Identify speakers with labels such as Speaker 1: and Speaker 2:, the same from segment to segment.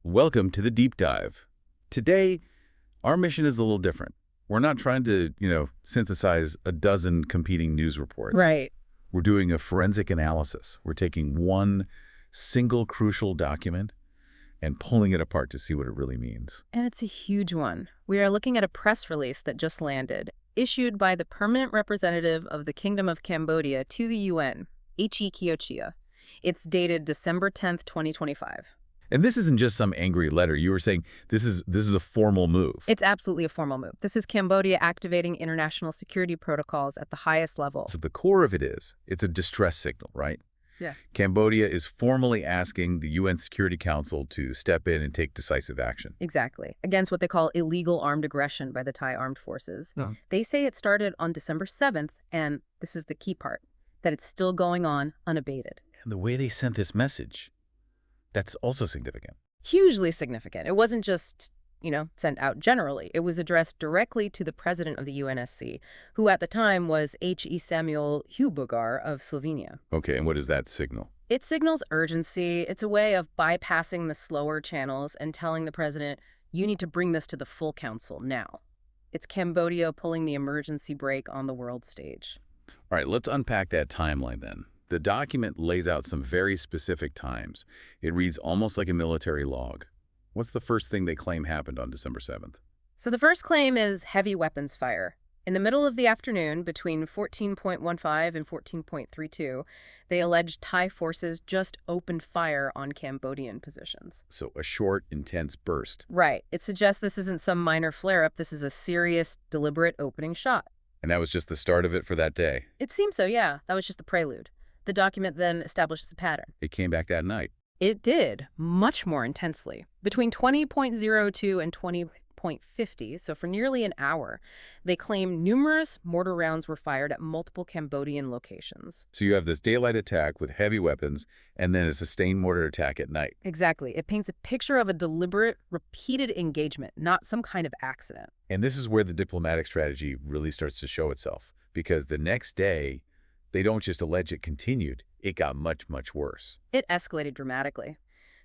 Speaker 1: Welcome to the deep dive. Today, our mission is a little different. We're not trying to, synthesize a dozen competing news reports.
Speaker 2: Right.
Speaker 1: We're doing a forensic analysis. We're taking one single crucial document and pulling it apart to see what it really means.
Speaker 2: And it's a huge one. We are looking at a press release that just landed, issued by the permanent representative of the Kingdom of Cambodia to the UN, Keo Chhea. It's dated December 10th, 2025.
Speaker 1: And this isn't just some angry letter. You were saying this is a formal move.
Speaker 2: It's absolutely a formal move. This is Cambodia activating international security protocols at the highest level.
Speaker 1: So the core of it's a distress signal, right?
Speaker 2: Yeah.
Speaker 1: Cambodia is formally asking the UN Security Council to step in and take decisive action.
Speaker 2: Exactly. Against what they call illegal armed aggression by the Thai armed forces.
Speaker 1: No.
Speaker 2: They say it started on December 7th, and this is the key part, that it's still going on unabated.
Speaker 1: And the way they sent this message, that's also significant.
Speaker 2: Hugely significant. It wasn't just, sent out generally. It was addressed directly to the president of the UNSC, who at the time was H.E. Samuel Hubogar of Slovenia.
Speaker 1: Okay, and what does that signal?
Speaker 2: It signals urgency. It's a way of bypassing the slower channels and telling the president, you need to bring this to the full council now. It's Cambodia pulling the emergency brake on the world stage.
Speaker 1: All right, let's unpack that timeline then. The document lays out some very specific times. It reads almost like a military log. What's the first thing they claim happened on December 7th?
Speaker 2: So the first claim is heavy weapons fire. In the middle of the afternoon, between 14.15 and 14.32, they alleged Thai forces just opened fire on Cambodian positions.
Speaker 1: So a short, intense burst.
Speaker 2: Right. It suggests this isn't some minor flare-up. This is a serious, deliberate opening shot.
Speaker 1: And that was just the start of it for that day?
Speaker 2: It seems so, yeah. That was just the prelude. The document then establishes a pattern.
Speaker 1: It came back that night.
Speaker 2: It did, much more intensely. Between 20.02 and 20.50, so for nearly an hour, they claim numerous mortar rounds were fired at multiple Cambodian locations.
Speaker 1: So you have this daylight attack with heavy weapons and then a sustained mortar attack at night.
Speaker 2: Exactly. It paints a picture of a deliberate, repeated engagement, not some kind of accident.
Speaker 1: And this is where the diplomatic strategy really starts to show itself, because the next day, they don't just allege it continued, it got much, much worse.
Speaker 2: It escalated dramatically.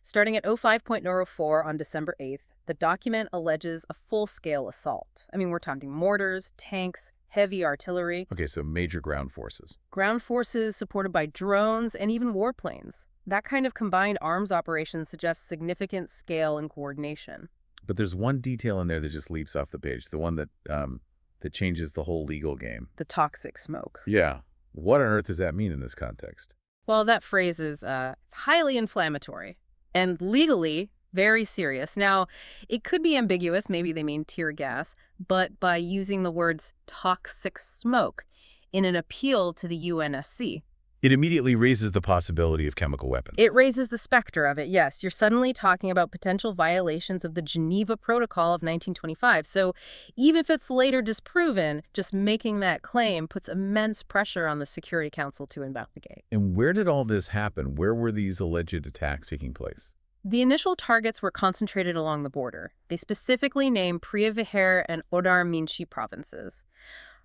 Speaker 2: Starting at 05.04 on December 8th, the document alleges a full-scale assault. I mean, we're talking mortars, tanks, heavy artillery.
Speaker 1: Okay, so major ground forces.
Speaker 2: Ground forces supported by drones and even warplanes. That kind of combined arms operation suggests significant scale and coordination.
Speaker 1: But there's one detail in there that just leaps off the page, the one that changes the whole legal game.
Speaker 2: The toxic smoke.
Speaker 1: Yeah. What on earth does that mean in this context?
Speaker 2: Well, that phrase is highly inflammatory and legally very serious. Now, it could be ambiguous. Maybe they mean tear gas. But by using the words toxic smoke in an appeal to the UNSC,
Speaker 1: it immediately raises the possibility of chemical weapons.
Speaker 2: It raises the specter of it, yes. You're suddenly talking about potential violations of the Geneva Protocol of 1925. So even if it's later disproven, just making that claim puts immense pressure on the Security Council to investigate.
Speaker 1: And where did all this happen? Where were these alleged attacks taking place?
Speaker 2: The initial targets were concentrated along the border. They specifically named Preah Vihear and Odar Minchi provinces.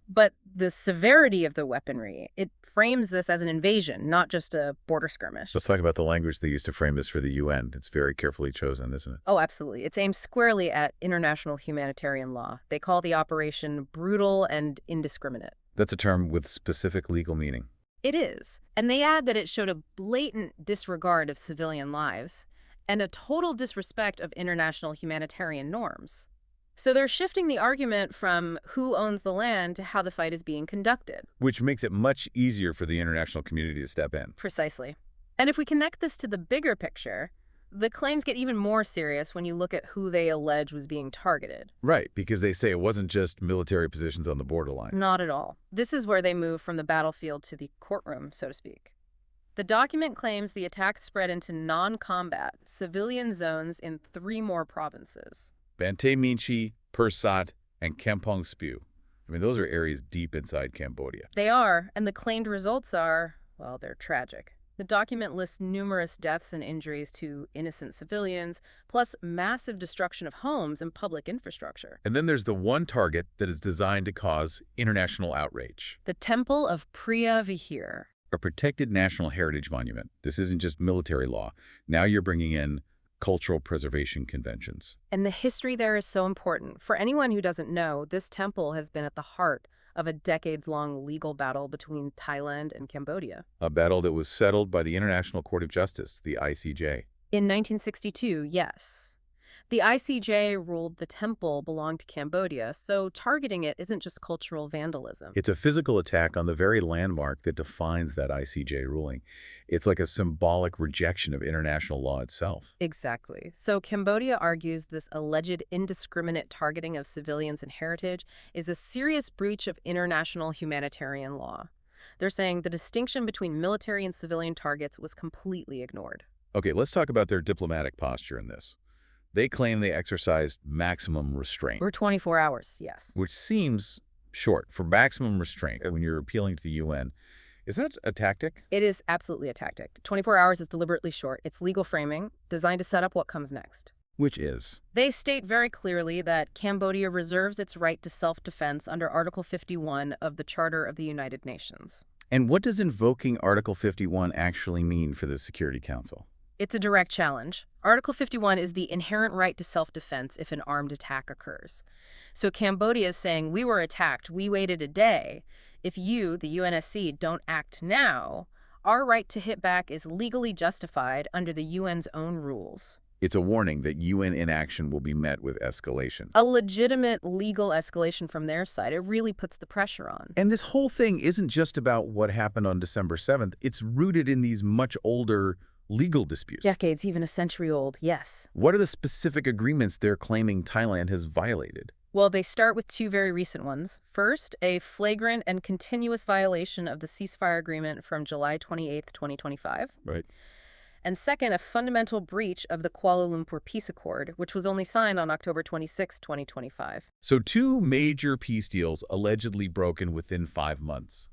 Speaker 2: But the severity of the weaponry, it frames this as an invasion, not just a border skirmish.
Speaker 1: Let's talk about the language they used to frame this for the UN. It's very carefully chosen, isn't it?
Speaker 2: Oh, absolutely. It's aimed squarely at international humanitarian law. They call the operation brutal and indiscriminate.
Speaker 1: That's a term with specific legal meaning.
Speaker 2: It is. And they add that it showed a blatant disregard of civilian lives and a total disrespect of international humanitarian norms. So they're shifting the argument from who owns the land to how the fight is being conducted.
Speaker 1: Which makes it much easier for the international community to step in.
Speaker 2: Precisely. And if we connect this to the bigger picture, the claims get even more serious when you look at who they allege was being targeted.
Speaker 1: Right, because they say it wasn't just military positions on the borderline.
Speaker 2: Not at all. This is where they move from the battlefield to the courtroom, so to speak. The document claims the attack spread into non-combat, civilian zones in 3 more provinces.
Speaker 1: Banteay Meanchey, Pursat, and Kampong Speu. I mean, those are areas deep inside Cambodia.
Speaker 2: They are, and the claimed results are, well, they're tragic. The document lists numerous deaths and injuries to innocent civilians, plus massive destruction of homes and public infrastructure.
Speaker 1: And then there's the one target that is designed to cause international outrage.
Speaker 2: The Temple of Preah Vihear.
Speaker 1: A protected national heritage monument. This isn't just military law. Now you're bringing in cultural preservation conventions.
Speaker 2: And the history there is so important. For anyone who doesn't know, this temple has been at the heart of a decades-long legal battle between Thailand and Cambodia.
Speaker 1: A battle that was settled by the International Court of Justice, the ICJ.
Speaker 2: In 1962, yes. The ICJ ruled the temple belonged to Cambodia, so targeting it isn't just cultural vandalism.
Speaker 1: It's a physical attack on the very landmark that defines that ICJ ruling. It's like a symbolic rejection of international law itself.
Speaker 2: Exactly. So Cambodia argues this alleged indiscriminate targeting of civilians and heritage is a serious breach of international humanitarian law. They're saying the distinction between military and civilian targets was completely ignored.
Speaker 1: Okay, let's talk about their diplomatic posture in this. They claim they exercised maximum restraint,
Speaker 2: For 24 hours, yes.
Speaker 1: which seems short. For maximum restraint, when you're appealing to the UN, is that a tactic?
Speaker 2: It is absolutely a tactic. 24 hours is deliberately short. It's legal framing, designed to set up what comes next.
Speaker 1: Which is?
Speaker 2: They state very clearly that Cambodia reserves its right to self-defense under Article 51 of the Charter of the United Nations.
Speaker 1: And what does invoking Article 51 actually mean for the Security Council?
Speaker 2: It's a direct challenge. Article 51 is the inherent right to self-defense if an armed attack occurs. So Cambodia is saying, we were attacked, we waited a day. If you, the UNSC, don't act now, our right to hit back is legally justified under the UN's own rules.
Speaker 1: It's a warning that UN inaction will be met with escalation.
Speaker 2: A legitimate legal escalation from their side. It really puts the pressure on.
Speaker 1: And this whole thing isn't just about what happened on December 7th. It's rooted in these much older legal disputes.
Speaker 2: Decades, even a century old, yes.
Speaker 1: What are the specific agreements they're claiming Thailand has violated?
Speaker 2: Well, they start with two very recent ones. First, a flagrant and continuous violation of the ceasefire agreement from July 28, 2025.
Speaker 1: Right.
Speaker 2: And second, a fundamental breach of the Kuala Lumpur Peace Accord, which was only signed on October 26, 2025.
Speaker 1: So two major peace deals allegedly broken within 5 months.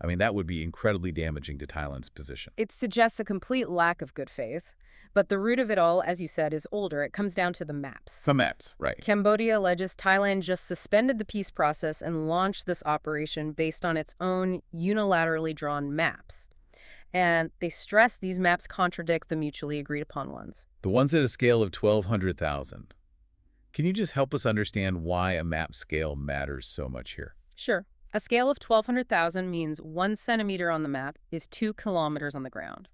Speaker 1: I mean, that would be incredibly damaging to Thailand's position.
Speaker 2: It suggests a complete lack of good faith. But the root of it all, as you said, is older. It comes down to the maps.
Speaker 1: The maps, right.
Speaker 2: Cambodia alleges Thailand just suspended the peace process and launched this operation based on its own unilaterally drawn maps. And they stress these maps contradict the mutually agreed upon ones.
Speaker 1: The ones at a scale of 1,200,000. Can you just help us understand why a map scale matters so much here?
Speaker 2: Sure. A scale of 1,200,000 means 1 centimeter on the map is 2 kilometers on the ground.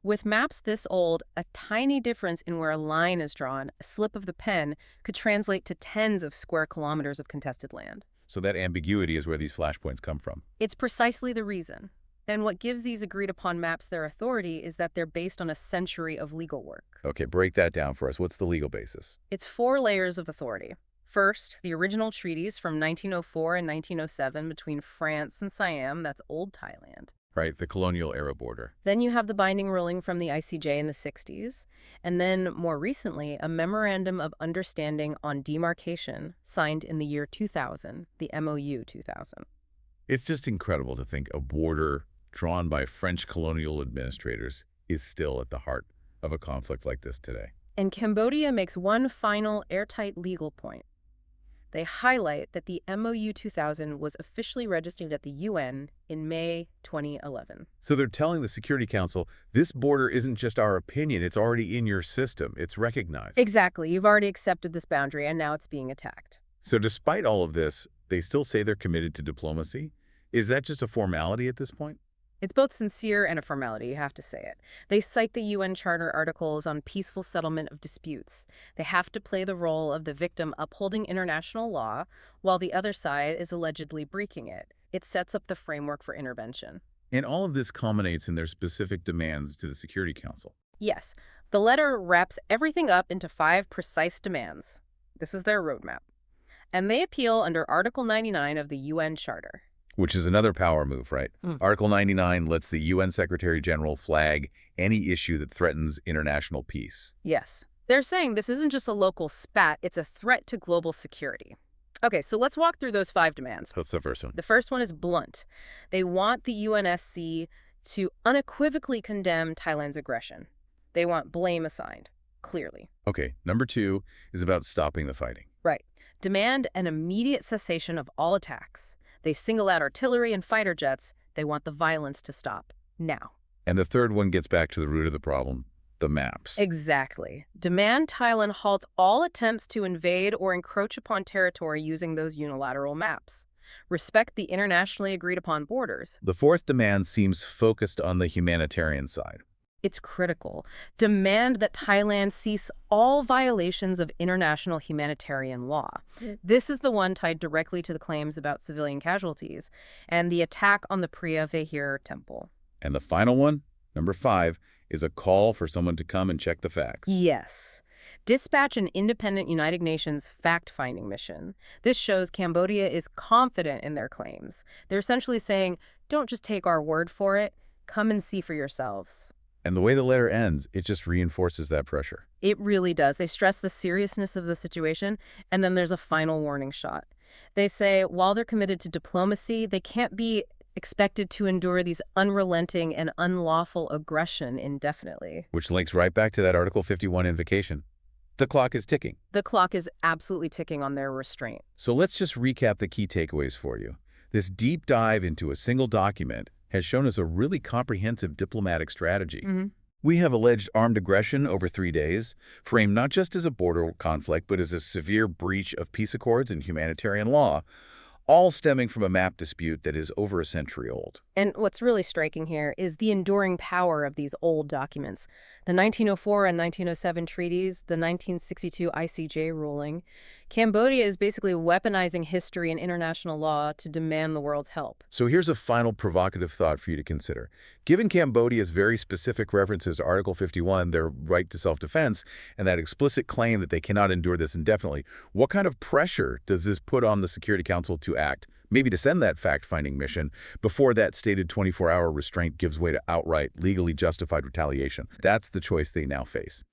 Speaker 2: With maps this old, a tiny difference in where a line is drawn, a slip of the pen, could translate to tens of square kilometers of contested land.
Speaker 1: So that ambiguity is where these flashpoints come from.
Speaker 2: It's precisely the reason. And what gives these agreed-upon maps their authority is that they're based on a century of legal work.
Speaker 1: Okay, break that down for us. What's the legal basis?
Speaker 2: It's 4 layers of authority. First, the original treaties from 1904 and 1907 between France and Siam, that's old Thailand.
Speaker 1: Right, the colonial era border.
Speaker 2: Then you have the binding ruling from the ICJ in the 60s. And then, more recently, a Memorandum of Understanding on Demarcation signed in the year 2000, the MOU 2000.
Speaker 1: It's just incredible to think a border drawn by French colonial administrators is still at the heart of a conflict like this today.
Speaker 2: And Cambodia makes one final airtight legal point. They highlight that the MOU 2000 was officially registered at the UN in May 2011.
Speaker 1: So they're telling the Security Council, this border isn't just our opinion, it's already in your system, it's recognized.
Speaker 2: Exactly. You've already accepted this boundary, and now it's being attacked.
Speaker 1: So despite all of this, they still say they're committed to diplomacy? Is that just a formality at this point?
Speaker 2: It's both sincere and a formality, you have to say it. They cite the UN Charter articles on peaceful settlement of disputes. They have to play the role of the victim upholding international law, while the other side is allegedly breaking it. It sets up the framework for intervention.
Speaker 1: And all of this culminates in their specific demands to the Security Council.
Speaker 2: Yes, the letter wraps everything up into 5 precise demands. This is their roadmap. And they appeal under Article 99 of the UN Charter.
Speaker 1: Which is another power move, right? Article 99 lets the UN Secretary General flag any issue that threatens international peace.
Speaker 2: Yes. They're saying this isn't just a local spat, it's a threat to global security. Okay, so let's walk through those 5 demands.
Speaker 1: What's the first one?
Speaker 2: The first one is blunt. They want the UNSC to unequivocally condemn Thailand's aggression. They want blame assigned, clearly.
Speaker 1: Okay, number 2 is about stopping the fighting.
Speaker 2: Right. Demand an immediate cessation of all attacks. They single out artillery and fighter jets. They want the violence to stop now.
Speaker 1: And the third one gets back to the root of the problem, the maps.
Speaker 2: Exactly. Demand Thailand halt all attempts to invade or encroach upon territory using those unilateral maps. Respect the internationally agreed upon borders.
Speaker 1: The fourth demand seems focused on the humanitarian side.
Speaker 2: It's critical. Demand that Thailand cease all violations of international humanitarian law. This is the one tied directly to the claims about civilian casualties and the attack on the Priya Vihir temple.
Speaker 1: And the final one, number 5, is a call for someone to come and check the facts.
Speaker 2: Yes. Dispatch an independent United Nations fact-finding mission. This shows Cambodia is confident in their claims. They're essentially saying, don't just take our word for it, come and see for yourselves.
Speaker 1: And the way the letter ends, it just reinforces that pressure.
Speaker 2: It really does. They stress the seriousness of the situation, and then there's a final warning shot. They say while they're committed to diplomacy, they can't be expected to endure these unrelenting and unlawful aggression indefinitely.
Speaker 1: Which links right back to that Article 51 invocation. The clock is ticking.
Speaker 2: The clock is absolutely ticking on their restraint.
Speaker 1: So let's just recap the key takeaways for you. This deep dive into a single document has shown us a really comprehensive diplomatic strategy. We have alleged armed aggression over 3 days, framed not just as a border conflict, but as a severe breach of peace accords and humanitarian law, all stemming from a map dispute that is over a century old.
Speaker 2: And what's really striking here is the enduring power of these old documents. The 1904 and 1907 treaties, the 1962 ICJ ruling. Cambodia is basically weaponizing history and international law to demand the world's help.
Speaker 1: So here's a final provocative thought for you to consider. Given Cambodia's very specific references to Article 51, their right to self-defense, and that explicit claim that they cannot endure this indefinitely, what kind of pressure does this put on the Security Council to act, maybe to send that fact-finding mission, before that stated 24-hour restraint gives way to outright, legally justified retaliation? That's the choice they now face.